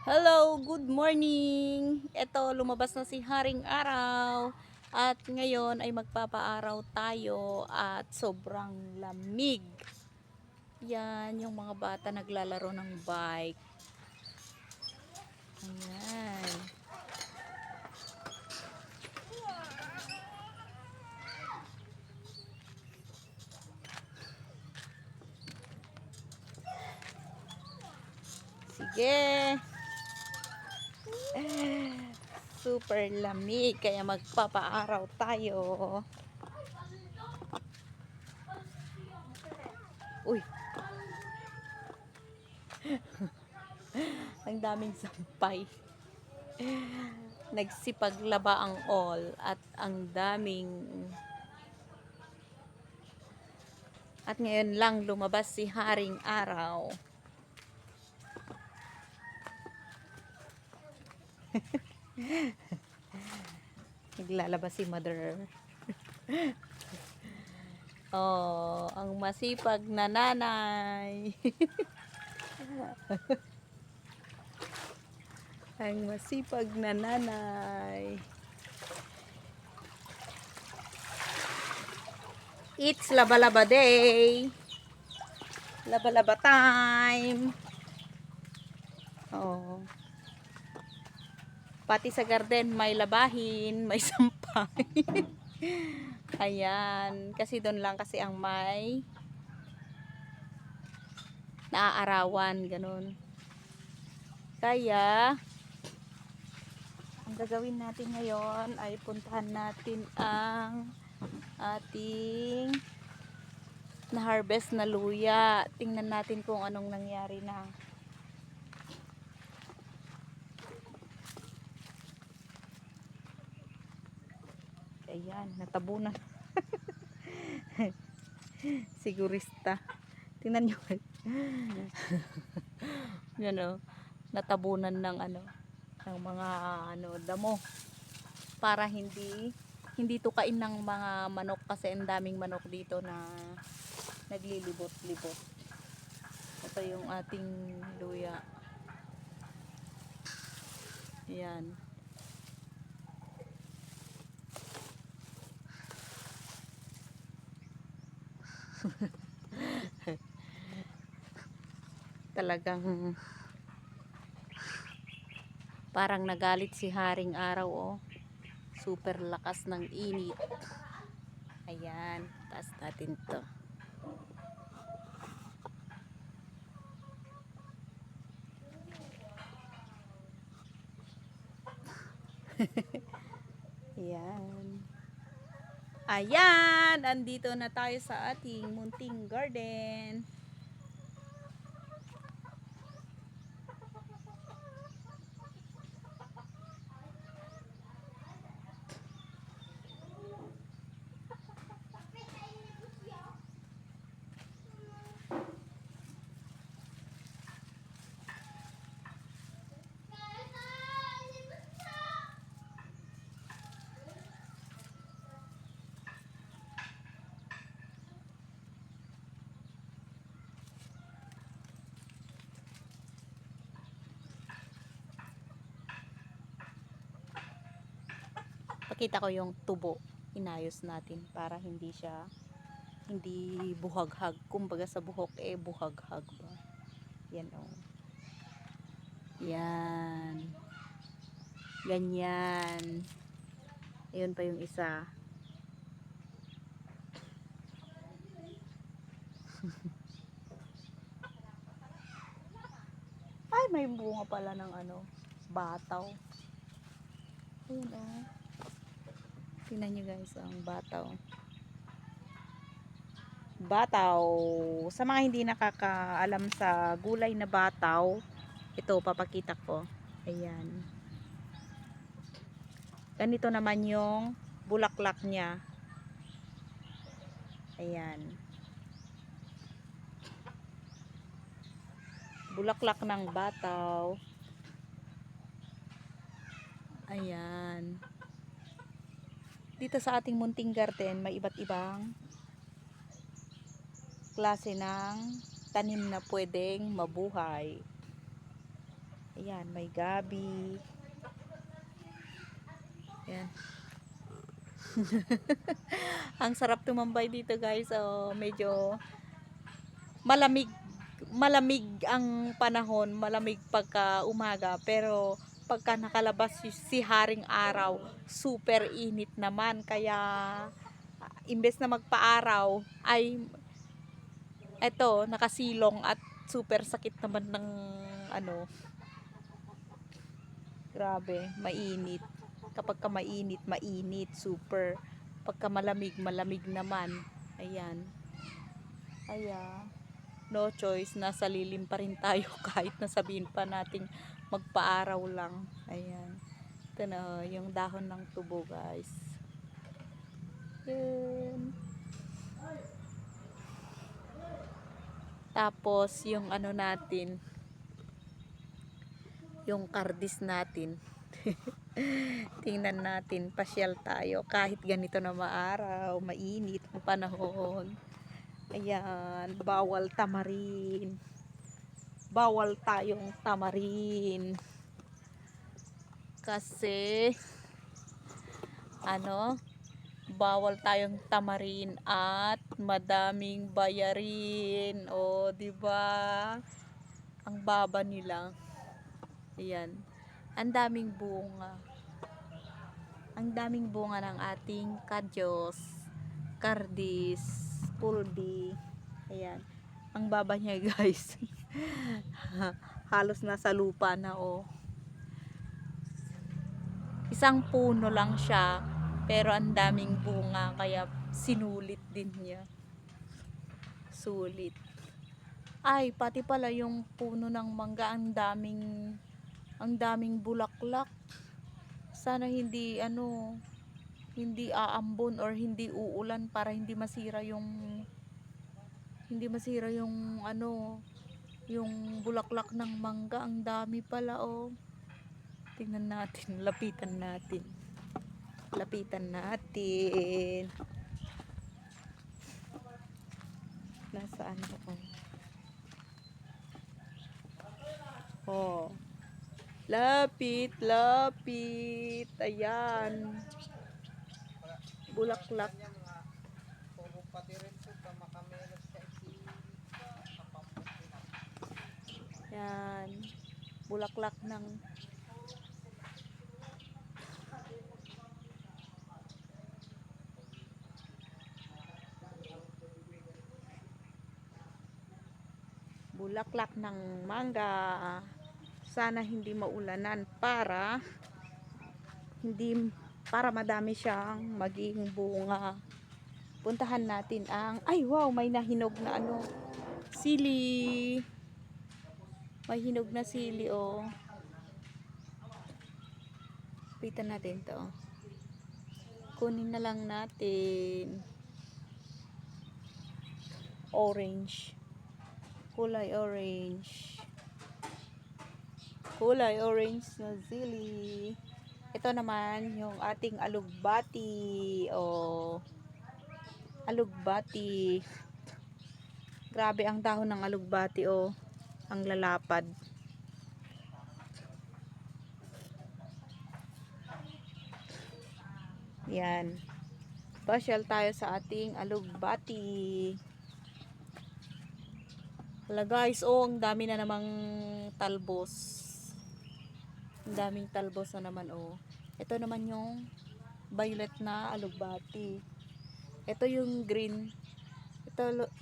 Hello, good morning! Ito, lumabas na si Haring Araw. At ngayon ay magpapaaraw tayo at sobrang lamig. Yan, yung mga bata naglalaro ng bike. Ayan. Sige. Super lamig, kaya magpapaaraw tayo. Uy! Ang daming sampay. Nagsipaglaba ang all at ang daming at ngayon lang lumabas si Haring Araw. Naglalabas si Mother. Oh, ang masipag na nanay. Ang masipag na nanay. It's laba-laba day. Laba-laba time. Oh. Pati sa garden may labahin, may sampay. Ayan, kasi doon lang kasi ang may naaarawan, ganun. Kaya ang gagawin natin ngayon ay puntahan natin ang ating na-harvest na luya. Tingnan natin kung anong nangyari na. Ayan, natabunan. Sigurista. Tingnan nyo. Yan o. Natabunan ng ng mga damo. Para hindi tukain ng mga manok kasi ang daming manok dito na naglilibot-libot. Ito yung ating luya. Ayan. Talagang parang nagalit si Haring Araw, oh. Super lakas ng init. Ayan, taas natin to. Ayan. Ayan, andito na tayo sa ating munting garden. Pakita ko yung tubo. Inayos natin para hindi buhaghag. Kumbaga sa buhok buhaghag ba. Yan oh. Yan. Ganyan. Ayun pa yung isa. Ay, may bunga pala ng bataw. Ayun oh. Tingnan nyo guys, ang bataw. Bataw. Sa mga hindi nakakaalam sa gulay na bataw, ito papakita ko. Ayan. Ganito naman yung bulaklak niya. Ayan. Bulaklak ng bataw. Ayan. Dito sa ating munting garden, may iba't ibang klase ng tanim na pwedeng mabuhay. Ayan, may gabi. Ayan. Ang sarap tumambay dito guys. So, medyo malamig. Malamig ang panahon. Malamig pagka umaga. Pero pagka nakalabas si haring araw, super init naman. Kaya imbes na magpa-araw, ay eto, nakasilong at super sakit naman ng ano, grabe, mainit. Kapag ka mainit, mainit, super. Pagka malamig, malamig naman. Ayan. Kaya, no choice, nasa lilim pa rin tayo kahit nasabihin pa nating magpa-araw lang. Ayan. Ito na, yung dahon ng tubo, guys. Yun. Tapos, yung ano natin, yung kardis natin. Tingnan natin, pasyal tayo kahit ganito na maaraw, mainit ang panahon. Ayan, bawal tamarin. Bawal tayong tamarin. Kasi ano, bawal tayong tamarin at madaming bayarin. O, di ba? Ang baba nila. Ayan. Ang daming bunga. Ang daming bunga ng ating kadyos, kardis, pulbi. Ayan. Ang baba niya guys. Halos nasa lupa na oh. Isang puno lang siya. Pero ang daming bunga. Kaya sinulit din niya. Sulit. Ay, pati pala yung puno ng mangga. Ang daming bulaklak. Sana hindi ano, hindi aambon or hindi uulan para hindi masira yung ano, yung bulaklak ng mangga. Ang dami pala oh. Tingnan natin, lapitan natin. Lapitan natin. Nasaan ako? Oh. Lapit, lapit. Ayan. Bulaklak. Yan. Bulaklak ng mangga. Sana hindi maulanan para madami siyang maging bunga. Puntahan natin ay wow, may nahinog na ano, sili. May hinog na sili oh. Pitan natin to. Kunin na lang natin. Orange. Kulay orange. Kulay orange na sili. Ito naman yung ating alugbati. Oh. Alugbati. Grabe ang dahon ng alugbati oh. Ang lalapad. Yan. Pasyal tayo sa ating alugbati. Hala guys, oh, ang dami na namang talbos. Ang daming talbos na naman oh. Ito naman yung violet na alugbati. Ito yung green.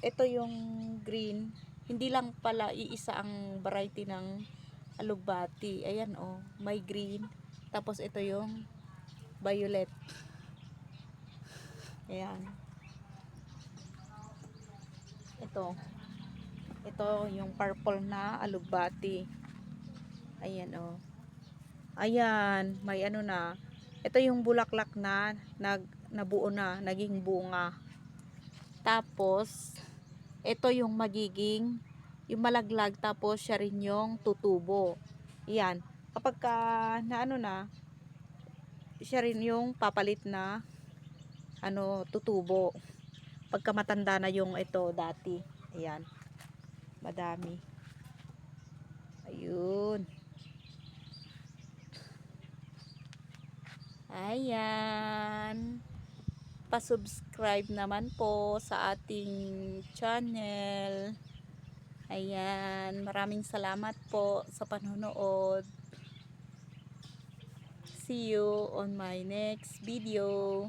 Ito yung green. Hindi lang pala iisa ang variety ng alugbati. Ayan oh, may green. Tapos ito yung violet. Ayan. Ito yung purple na alugbati. Ayan oh. Ayan, may ano na. Ito yung bulaklak na nabuo na, naging bunga. Tapos ito yung magiging yung malaglag, tapos siya rin yung tutubo. Ayan. Kapag na ano na, siya rin yung papalit na ano, tutubo. Pagka matanda na yung ito dati. Ayan. Madami. Ayun. Ayan. Pa-subscribe naman po sa ating channel. Ayan. Maraming salamat po sa panonood. See you on my next video.